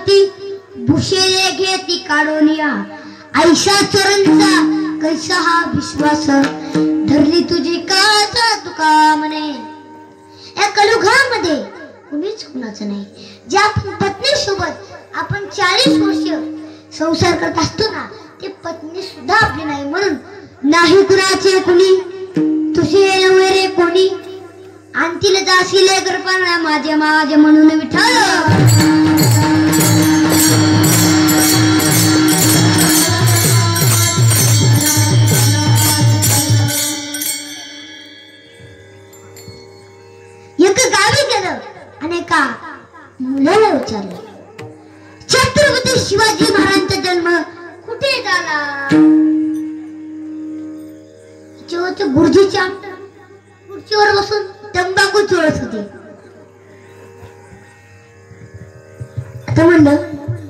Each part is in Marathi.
किती भुशेले घेती काढोनिया आईशा चरणचा कैसा हा विश्वास धरली तुझी काचा तुका म्हणे या कलयुगामध्ये कुणीच कुणाचं नाही. ज्या पत्नी सोबत आपण 40 वर्ष संसार करत असतो ना ते पत्नी सुद्धा आपली नाही म्हणून नाही कुणाचे कुणी तुझे नव्हे रे कोणी आणतील जाशील कृपा माझे माझे म्हणून विठ्ठल. एक गावी गेलं आणि एका मुलाला विचारलं छत्रपती शिवाजी महाराजांचा जन्म कुठे झाला. गुरुजीच्या खुर्चीवर बसून तंबाखू चोळत होते. आता म्हणलं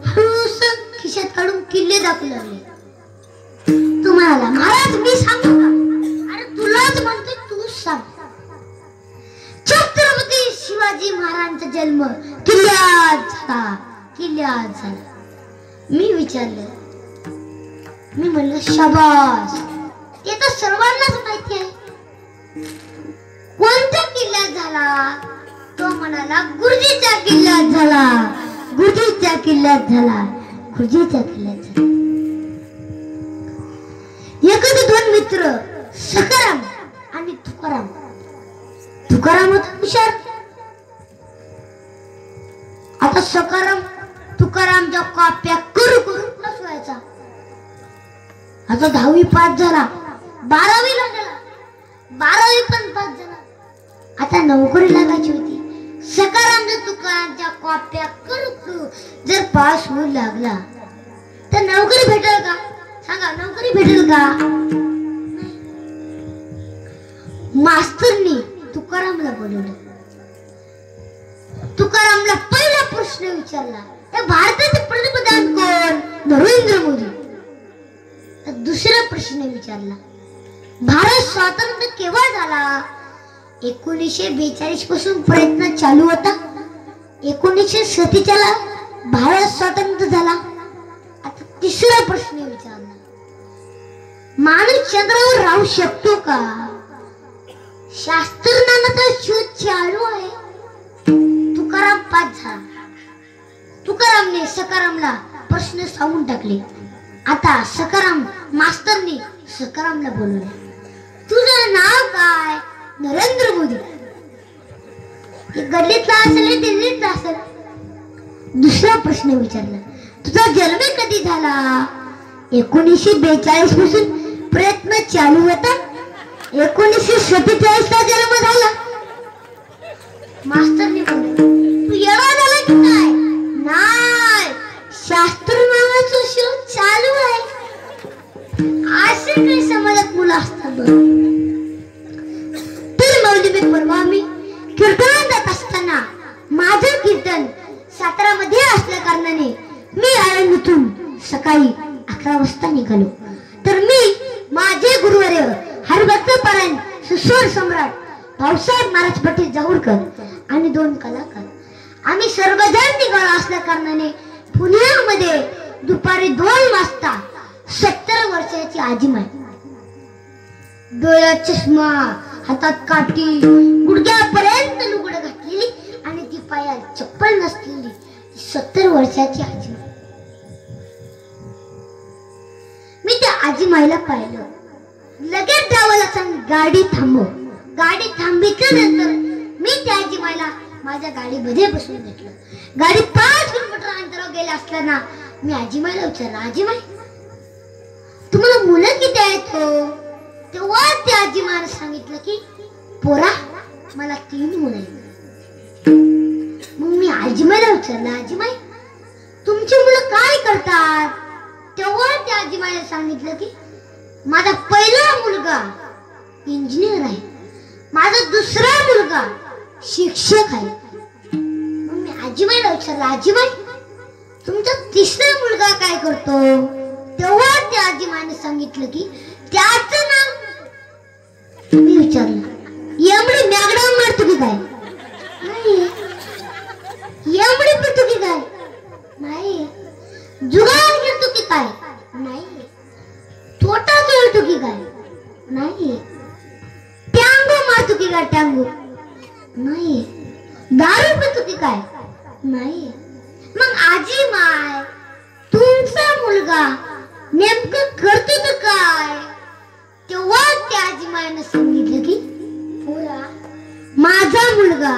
हळूस खिशात काढून किल्ले दाखवू लागले. तू म्हणाला महाराज मी सांगू का. अरे तुलाच म्हणतो तूच सांग. छत्रपती शिवाजी महाराजांचा जन्म किल्ल्यात झाला. मी विचारलं मी म्हणलं शाबास ते तर सर्वांनाच माहिती आहे कोणत्या किल्ल्यात झाला. तो म्हणाला गुरुजीच्या किल्ल्यात झाला. एखादे दोन मित्र सकाराम आणि तुकाराम होता हुशार. आता सकाराम तुकारामच्या कॉप्या करू प्लस व्हायचा. आता 10वी पास झाला 12वी ला गेला 12वी पण पास झाला. आता नोकरी लागायची होती. सकारामच्या तुकारामच्या कॉप्या करू जर पास होऊ लागला तर नोकरी भेटेल का. सांगा नोकरी भेटेल का. मास्तरनी तुकारामला बोलवलं. तुकारामला पहिला प्रश्न विचारला भारताचे पंतप्रधान कोण. नरेंद्र मोदी. दुसरा प्रश्न विचारला भारत स्वातंत्र्य केव्हा झाला. 1942 पासून प्रयत्न चालू होता. 1947 ला भारत स्वतंत्र झाला. आता तिसरा प्रश्न विचारला माणूस चंद्रावर राहू शकतो का. शास्त्रज्ञांचा शोध चालू आहे. तुकाराम पास झाला. तुकारामने सकारामला प्रश्न सांगून टाकले. आता सकाराम मास्तरनी सकारामला बोलवले. तुझं नाव काय. नरेंद्र मोदी. गल्लीतला असेल दिल्लीतला असेल. दुसरा प्रश्न विचारला तुझा जन्म कधी झाला. 1942 पासून प्रयत्न चालू होता. 1947 ला जन्म झाला. मास्तरनी बोलले तू येडा झाला की काय. नाही शास्त्र नावाचा शोध चालू आहे. असे काही समाजात मुलं असतात. तर मौलवी परवा मी कीर्तन जात असताना माझं कीर्तन 17 मध्ये असल्या कारणाने मी आळंदीतून सकाळी 11 वाजता निघालो. तर मी माझे गुरुवर्य हरिभक्त परायण सुस्वर सम्राट भाऊसाहेब महाराज पाटील जाऊरकर आणि 2 कलाकार आम्ही सर्वजण निघालो असल्या कारणाने पुण्यामध्ये दुपारी 2 वाजता 70 वर्षाची आजीमाई डोळ्यात चष्मा हातात काठी गुडघ्यापर्यंत लुगडं घातलेली आणि ती पायात चप्पल नसलेली 70 वर्षाची आजीमाई. मी त्या आजीमाईला पाहिलं. लगेच जावं सांग गाडी थांबव. गाडी थांबितल्यानंतर मी त्या आजीमाईला माझ्या गाडीमध्ये बसून घेतलं. गाडी 5 किलोमीटर अंतरावर गेले असताना मी आजीमाईला विचारलं आजीमाई तुम्हाला मुलं किती आहेत हो. तेव्हा त्या आजीमाईने सांगितलं की पोरा मला 3 मुलं आहेत. मग मी आजीमाईला विचारलं आजीमाई तुमची मुलं काय करतात. तेव्हा त्या आजीमाईने सांगितलं की माझा पहिला मुलगा इंजिनियर आहे. माझा दुसरा मुलगा शिक्षक आहे. मग मी आजीमाईला विचारलं आजीमाई तुमचा तिसरा मुलगा काय करतो. तेव्हा त्या आजीमाईने सांगितलं की त्याचं नाव. मी विचारलं एवढी मॅगडाऊन मारतो की काय. नाही एवढी पडतो की काय. नाही जुगार खेळतो की काय? नाही. छोटा खेळतो की काय? नाही. टँगो मारतो की काय? टँगो नाही. दारू पितो की काय? नाही. मग आजी माय तुमचा मुलगा नेमकं करतो तर काय? तेव्हा त्या आजी मायनं सांगितलं की पोरा, माझा मुलगा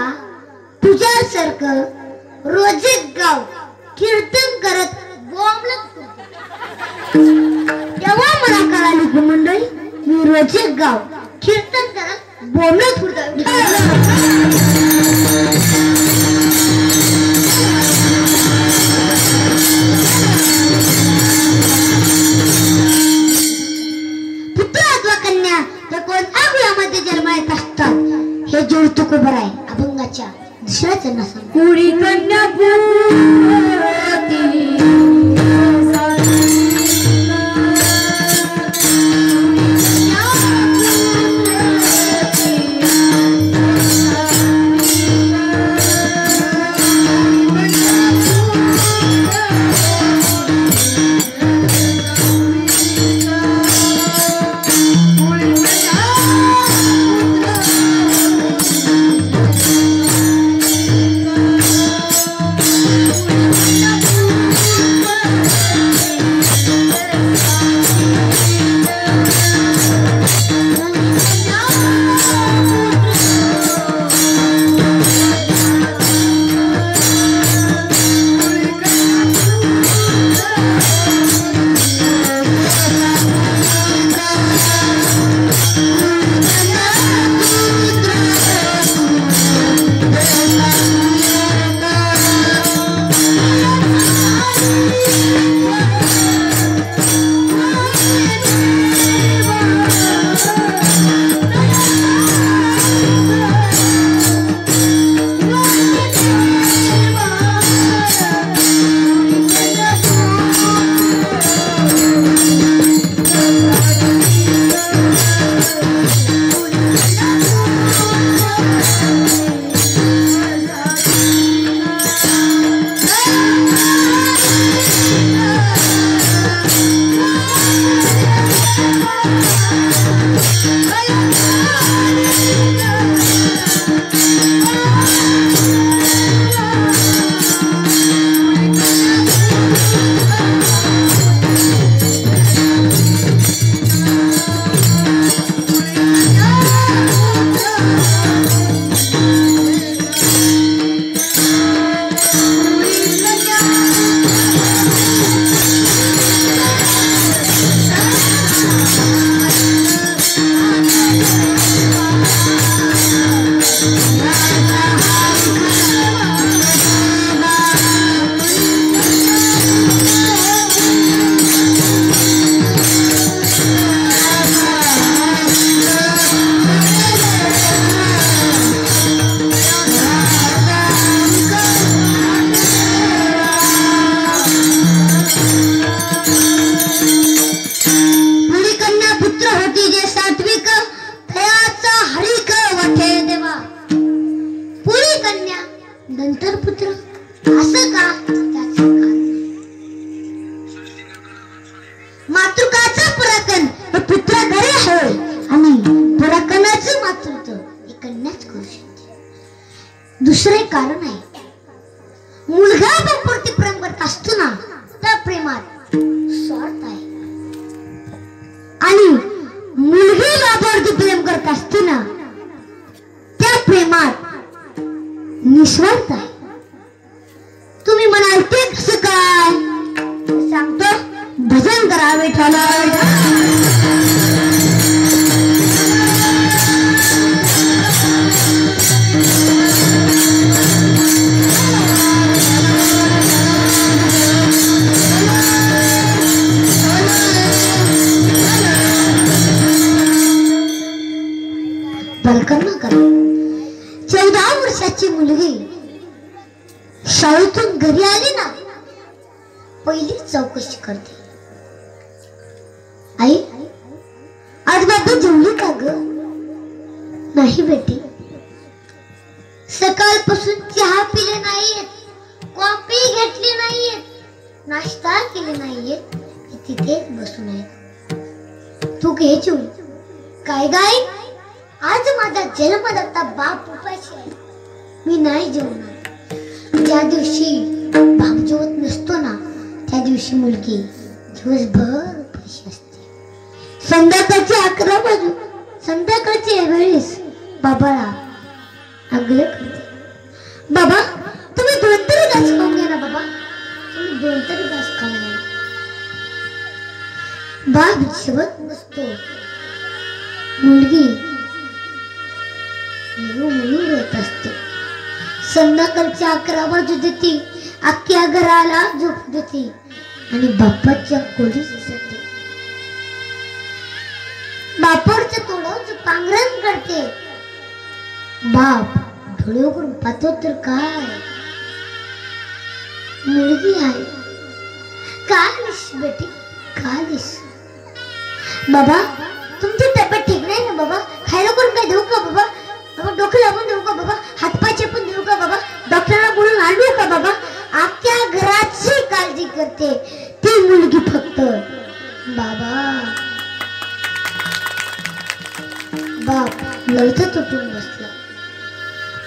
तुझ्यासारखं रोज एक गाव कीर्तन करत बोंबलत फिरतो. तेव्हा मला कळाली की मंडळी मी रोज एक गाव कीर्तन करत बोंबलत फिरतो. हे जोडतो को बरं आहे अभंगाच्या दुसऱ्या चरणात. कुडी कन्या नंतर पुत्र असं का? मातृकाचा पराक्रम हे पुत्र घरी आहे आणि पराक्रमाचं मातृत्व हे कन्याच करू शकते. दुसरे कारण आहे, मुलगा बापावरती प्रेम करत असतो ना, त्या प्रेमात स्वार्थ आहे आणि मुलगी बापावरती प्रेम करत असते ना, त्या प्रेमात निस्वार्थ आहे. तुम्ही म्हणाल ते कसं काय? सांगतो, भजन करावे ठेवलं. कल्पना करा, 14 वर्षाची मुलगी शाळेतून घरी आली ना, पहिली चौकशी करते, आई आज बाबा जेवली का ग? नाही बेटी, सकाळपासून चहा पिले नाहीये, कॉफी घेतली नाहीये, नाश्ता केले नाहीये की तिथेच बसून आहे. तू घे चिवडी. काय गाय, आज माझा जन्मदाता बाप उपाशी आहे, मी नाही जेवणार. ज्या दिवशी बाप जेवत नसतो ना त्या दिवशी मुलगी दिवसभर उपाशी असते. संध्याकाळची 11 वाजून संध्याकाळच्या वेळेस बाबाला आग्रह करते, बाबा तुम्ही 2 तरी घास खाऊन घ्या ना, बाबा तुम्ही 2 तरी घास खाऊन घ्या. बाप जेवत नसतो. मुलगी म्हणून येत असते. संध्याकाळच्या 11 वाजू देते, अख्ख्या घराला झोप देते आणि बापाच्या खोलीत जाते. बापावरचं थोडं पांघरण करते. बाप डोळे उघडून पाहतो तर काय, मुलगी आहे. काय आलीस बेटी, काय आलीस? बाबा तुमची तब्येत ठीक नाही ना बाबा, खायला करून काय देऊ का बाबा? बाबा डोकं लावून देऊ का बाबा? हातपाय चेपून देऊ का बाबा? डॉक्टरला बोलून आणू का बाबा? अख्ख्या घराची काळजी करते ती मुलगी फक्त. बाबा बाप लवकर उठून बसला.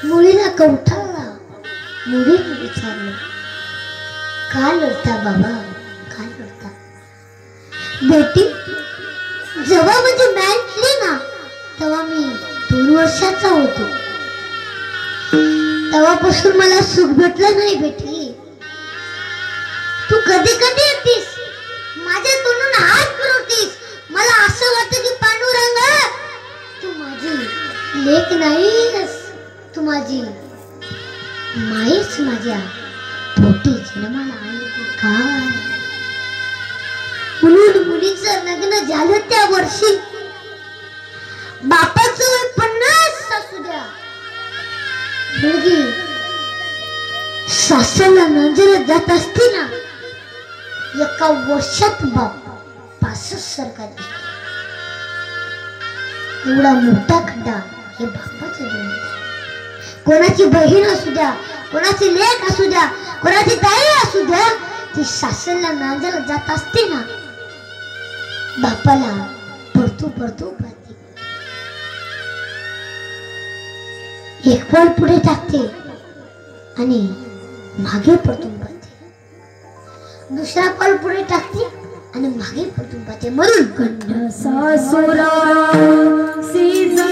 मुलीला कवठाळला. मुलीने विचारलं, का लढता बाबा, का लढता? बेटी जेव्हा म्हणजे मॅनली ना तेव्हा मी 2 वर्षाचा होतो. तेव्हापासून मला सुख भेटलं नाही बेटी. तू कधी कधी येतीस माझ्या तोंडून हात फिरवतीस. मला असं वाटतं की पांडुरंग तू माझी लेक नाहीस, तू माझी माईच माझ्या पोटी जन्माला आली काय. म्हणून मुलीचं लग्न झालं त्या वर्षी. बापाचं वय 50 असू द्या. मुलगी सासरला नांजरा जात असते ना, 1 वर्षात बाप 65 सारखा दिसतो. एवढा मोठा खड्डा हे बापाचं जन्म. कोणाची बहीण असू द्या, कोणाची लेक असू द्या, कोणाची ताई असू द्या, ती सासरला नांजरा जात असते ना बापाला परतू पाहते. एक पाऊल पुढे टाकते आणि मागे परतून पाहते. दुसरा पाऊल पुढे टाकते आणि मागे परतून पाहते. म्हणून गंड सासुरा सीता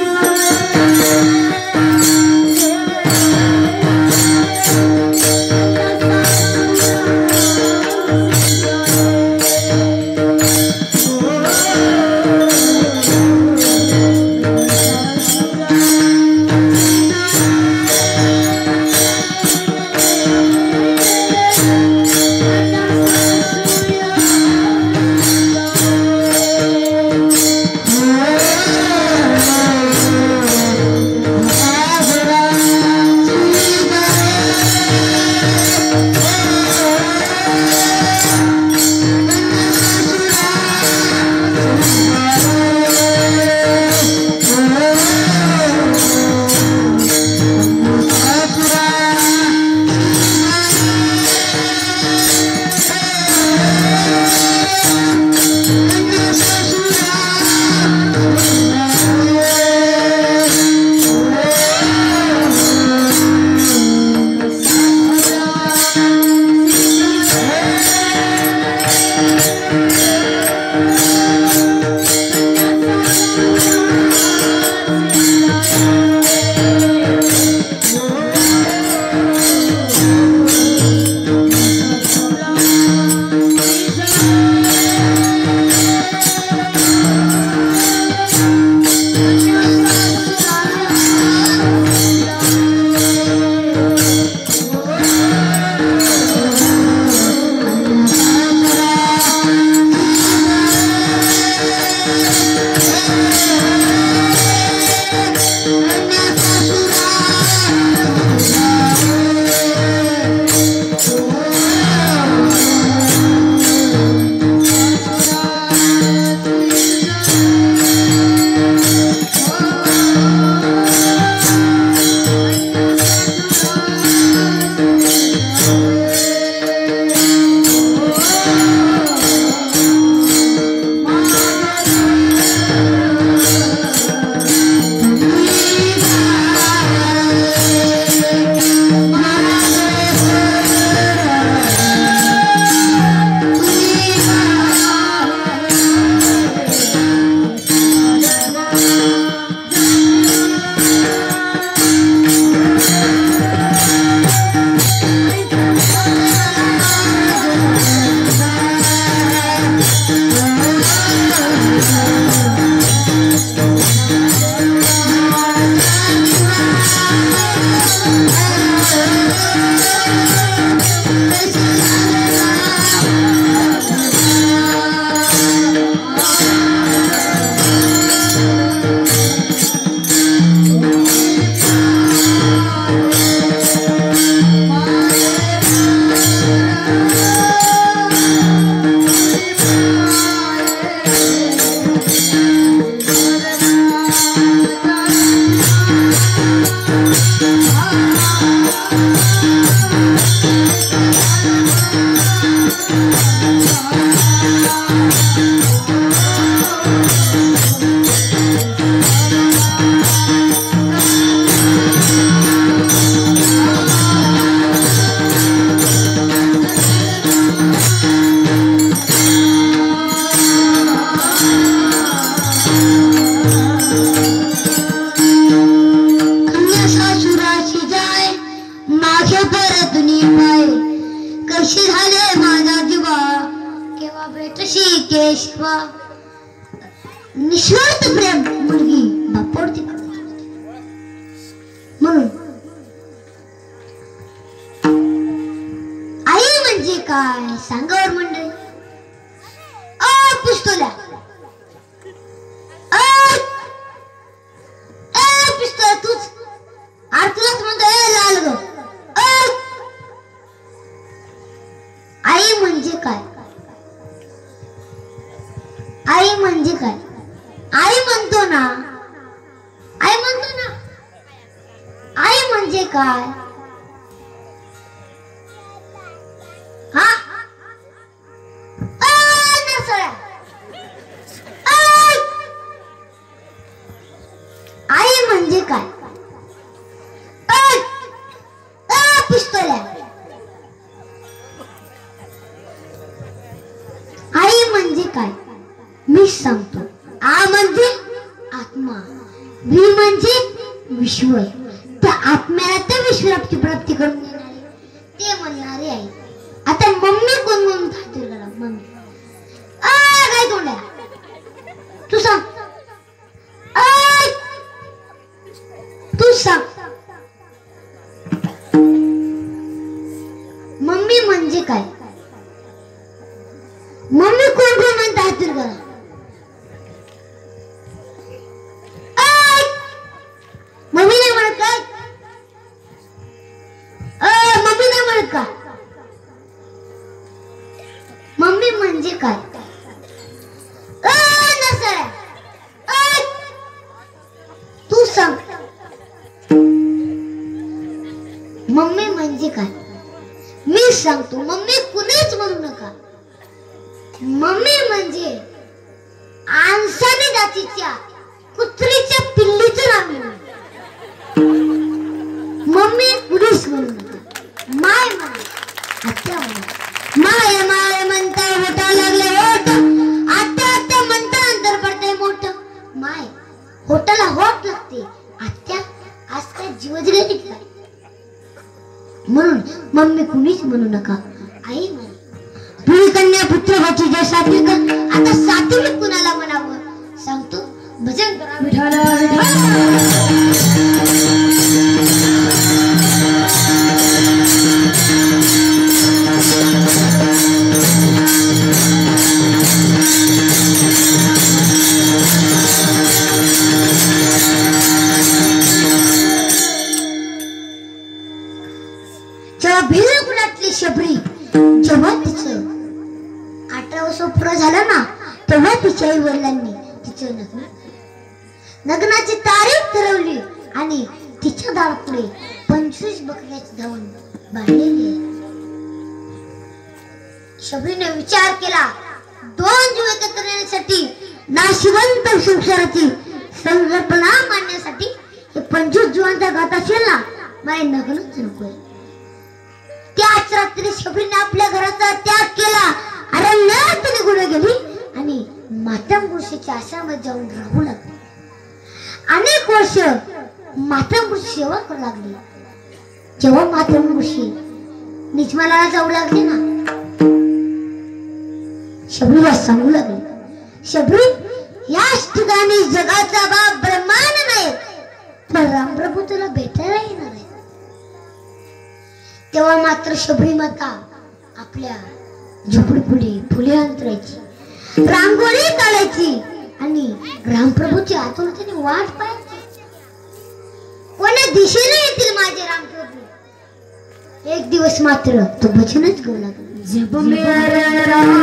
ऋषिकेश निस्वार्थ प्रेम मुलगी बापावरती करत होती. म्हणून आई म्हणजे काय सांगावर मंडळी. पिस्तोल्या पिस्तोल्या तूच तुलाच म्हणतो लाल ग. आई म्हणजे काय. आई म्हणजे काय. आई म्हणतो ना. आई म्हणतो ना. आई म्हणजे काय. हा आई म्हणजे काय. पिस्तोल्या आई म्हणजे काय मी सांगतो. आ म्हणजे आत्मा. वी म्हणजे विश्व. त्या आत्म्याला त्या विश्वाची प्राप्ती करून देणारे ते म्हणणारे आई. आता मम्मी कोण म्हणून खातील करा. मम्मी काय तोंड्या तू सांग. तू सांग मम्मी म्हणजे काय. मम्मी कोण कोण म्हणता हातील करा. मम्मी नाही म्हणत काय. मम्मी नाही म्हणत का. मम्मी म्हणजे काय. तू सांग मम्मी म्हणजे काय. मी सांगतो. मम्मी कुणीच म्हणू नका. मम्मी म्हणजे आंसाने जातीच्या कुत्रीच्या पिल्लीचं नाव. मम्मी कुणीच म्हणू नका. माय म्हणा. आत्या म्हणा. माय माय म्हणता मोठा लागले होट. आत्या आत्या म्हणता अंतर पडते मोठ. माय होटाला होट लागते. आत्या आज काय जीवच गेली काय. म्हणून मम्मी कुणीच म्हणू नका. आई म्हणा. पुरी कन्या पुत्र भाची जय सात्विक. आता सात्विक कुणाला म्हणावं सांगतो. भजन करा विठ्ठल भिलकुलातली शबरी. जेव्हा तिचं 18 वर्ष पूर्ण झालं ना तेव्हा तिच्या आई वडिलांनी तिचं लग्नाची तारीख ठरवली आणि तिच्या दारापुढे 25 बकऱ्याची धावण बांधलेली आहे. शबरीने विचार केला 2 जीव एकत्र येण्यासाठी नाशिवंत संसाराची संकल्पना मांडण्यासाठी हे 25 जीवांचा घात असेल ना मला नग्नच नकोय. त्याच रात्री शबरीने आपल्या घराचा त्याग केला. अरण्यात निघून गेली आणि मातंग ऋषीच्या आश्रमात जाऊन राहू लागली. अनेक वर्ष मातंग ऋषी सेवा करू लागली. जेव्हा मातंग ऋषी निजमाला जाऊ लागले ना शबरीला सांगू लागले. शबरी याच ठिकाणी जगाचा बाप ब्रह्मांड नाही पण रामप्रभू तुला भेटायला येणार आहे. तेव्हा मात्र शबरी माता आपल्या झोपडीपुढे फुले अंतरायची, रांगोळी काढायची आणि रामप्रभूची आतुरतेने वाट पाहायची. कोण्या दिशेने येतील माझे रामप्रभू. एक दिवस मात्र तो भजनच गाऊ लागला. जब मेरा राम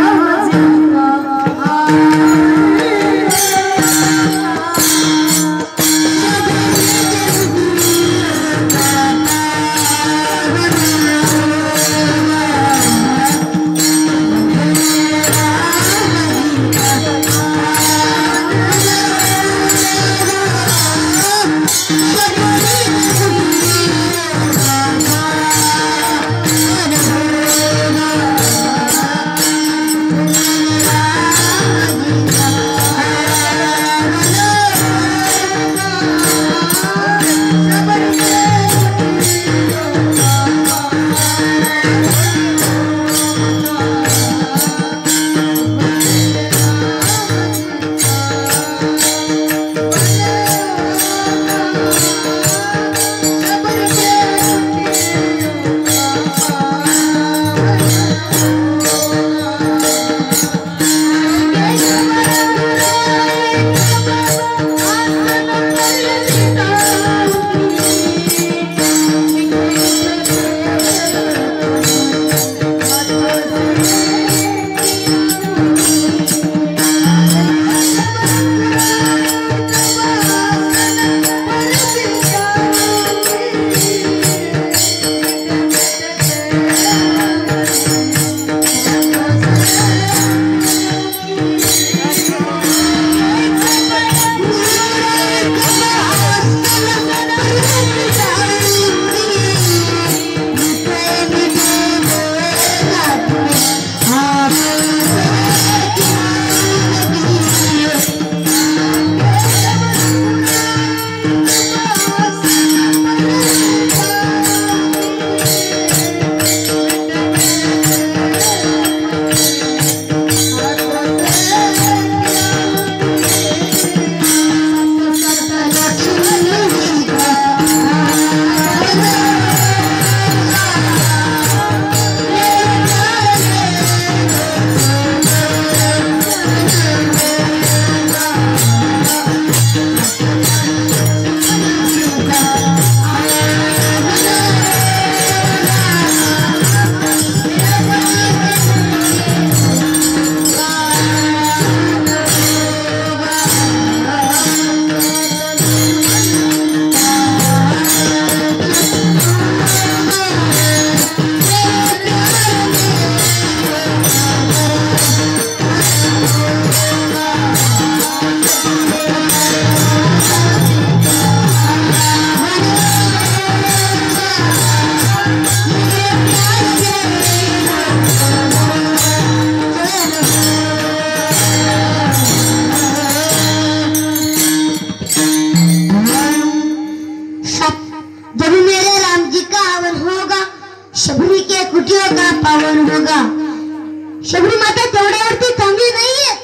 देवी माता तेवढ्यावरती थांबली नाहीये,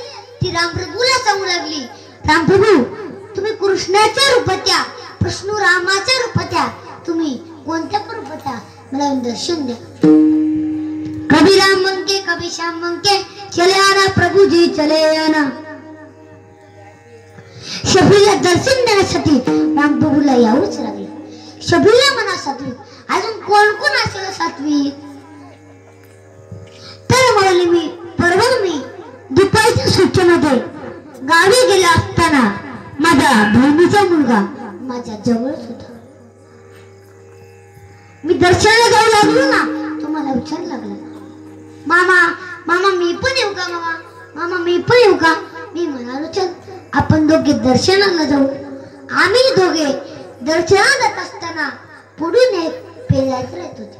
ती रामप्रभूला सांगू लागली, रामप्रभू तुम्ही कृष्णाच्या रूपात या, विष्णू रामाच्या रूपात या, तुम्ही कोणत्या पण रूपात या, मला दर्शन द्या. कभी राम मंके कभी श्याम मंके, चले आना प्रभू जी चले आना. शबरीला दर्शन देण्यासाठी रामप्रभूला यावंच लागले. शबरीला म्हणा सात्विक, अजून कोण कोण असेल सात्विक? तर म्हणाले मी दुपारच्या सुट्टीमध्ये गावी गेला असताना माझा बहिणीचा मुलगा माझ्या जवळच होता. मी दर्शनाला जाऊ लागलो ना, तो मला विचारायला लागला, मामा मामा मी पण येऊ का, मामा मामा मी पण येऊ का? मी म्हणालो चल आपण दोघे दर्शनाला जाऊ. आम्ही दोघे दर्शनाला जात असताना पुढून एक पेजात्रा येत होती.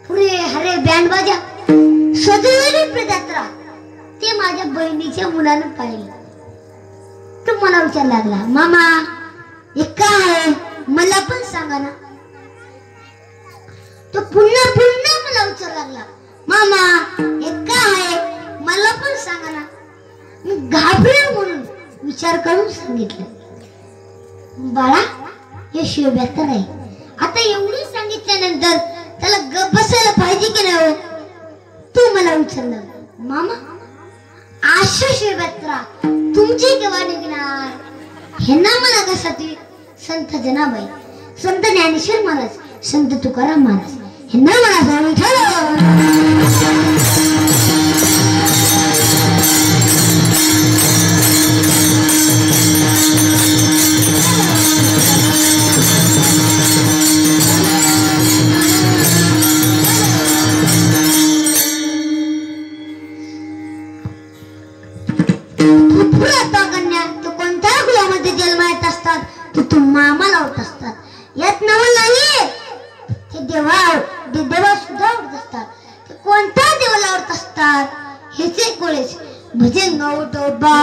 पुढे हरे बँड बाजा सजवलेली पेजात्रा ते माझ्या बहिणीच्या मुलानं पाहिलं. तो मला विचारायला लागला, मामा हे काय आहे मला पण सांगा ना. तो पुन्हा मला विचारायला लागला, मामा हे काय आहे मला पण सांगा ना. मी घाबरेल म्हणून विचार करून सांगितलं, बाळा हे शिवबेत्तर आहे. आता एवढी सांगितल्यानंतर त्याला गप बसायला पाहिजे की नाही? तू मला विचारलं, मामा आशा शिवबेत्तरा तुमची केव्हा निघणार? हे ना मला कशासाठी? संत जनाबाई, संत ज्ञानेश्वर महाराज, संत तुकाराम महाराज हे ना मला जाऊन मामाला होत असतात. यात नवल नाही, ते देवा सुद्धा आवडत असतात. ते कोणत्या देवाला आवडत असतात हेच एक वेळेस भजन गावतो बा